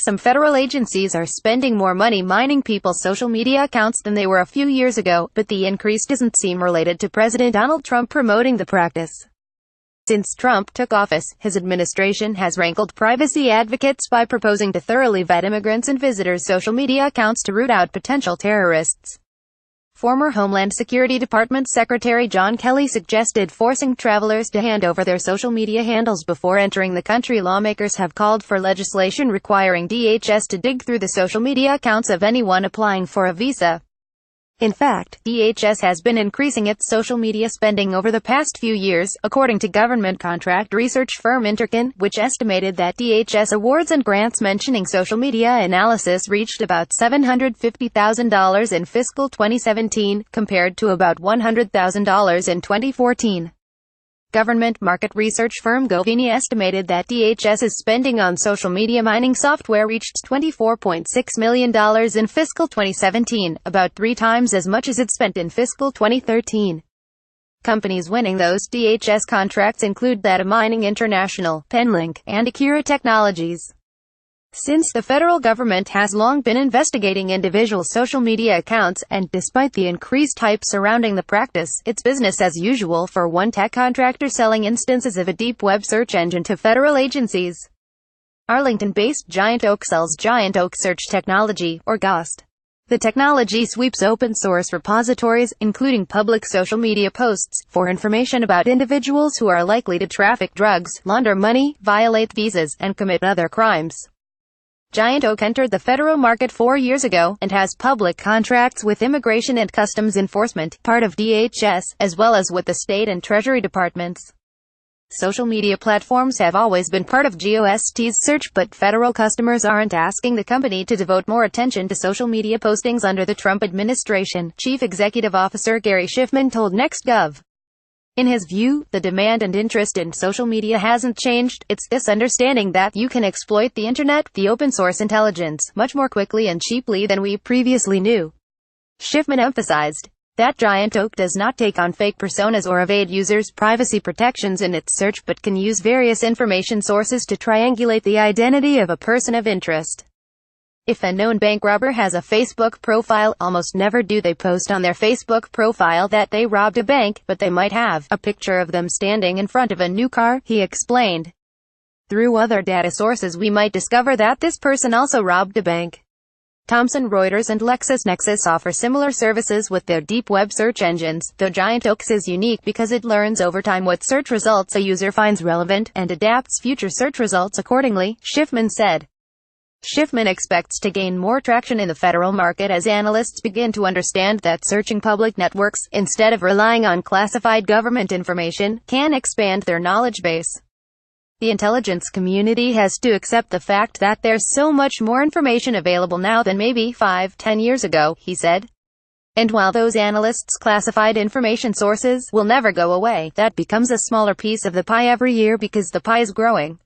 some federal agencies are spending more money mining people's social media accounts than they were a few years ago, but the increase doesn't seem related to President Donald Trump promoting the practice. Since Trump took office, his administration has rankled privacy advocates by proposing to thoroughly vet immigrants' and visitors' social media accounts to root out potential terrorists. Former Homeland Security Department Secretary John Kelly suggested forcing travelers to hand over their social media handles before entering the country. Lawmakers have called for legislation requiring DHS to dig through the social media accounts of anyone applying for a visa. In fact, DHS has been increasing its social media spending over the past few years, according to government contract research firm Interkin, which estimated that DHS awards and grants mentioning social media analysis reached about $750,000 in fiscal 2017, compared to about $100,000 in 2014. Government market research firm Govini estimated that DHS's spending on social media mining software reached $24.6 million in fiscal 2017, about 3 times as much as it spent in fiscal 2013. Companies winning those DHS contracts include Data Mining International, Penlink, and Akira Technologies. Since the federal government has long been investigating individual social media accounts, and despite the increased hype surrounding the practice, it's business as usual for one tech contractor selling instances of a deep web search engine to federal agencies. Arlington-based Giant Oak sells Giant Oak Search Technology, or GOST. The technology sweeps open-source repositories, including public social media posts, for information about individuals who are likely to traffic drugs, launder money, violate visas, and commit other crimes. Giant Oak entered the federal market 4 years ago, and has public contracts with Immigration and Customs Enforcement, part of DHS, as well as with the state and Treasury departments. Social media platforms have always been part of GOST's search, but federal customers aren't asking the company to devote more attention to social media postings under the Trump administration, Chief Executive Officer Gary Schiffman told NextGov. In his view, the demand and interest in social media hasn't changed. It's this understanding that you can exploit the internet, the open-source intelligence, much more quickly and cheaply than we previously knew. Schiffman emphasized that Giant Oak does not take on fake personas or evade users' privacy protections in its search, but can use various information sources to triangulate the identity of a person of interest. If a known bank robber has a Facebook profile, almost never do they post on their Facebook profile that they robbed a bank, but they might have a picture of them standing in front of a new car, he explained. Through other data sources we might discover that this person also robbed a bank. Thomson Reuters and LexisNexis offer similar services with their deep web search engines, though Giant Oak's is unique because it learns over time what search results a user finds relevant, and adapts future search results accordingly, Schiffman said. Schiffman expects to gain more traction in the federal market as analysts begin to understand that searching public networks, instead of relying on classified government information, can expand their knowledge base. The intelligence community has to accept the fact that there's so much more information available now than maybe 5-10 years ago, he said. And while those analysts' classified information sources will never go away, that becomes a smaller piece of the pie every year because the pie is growing.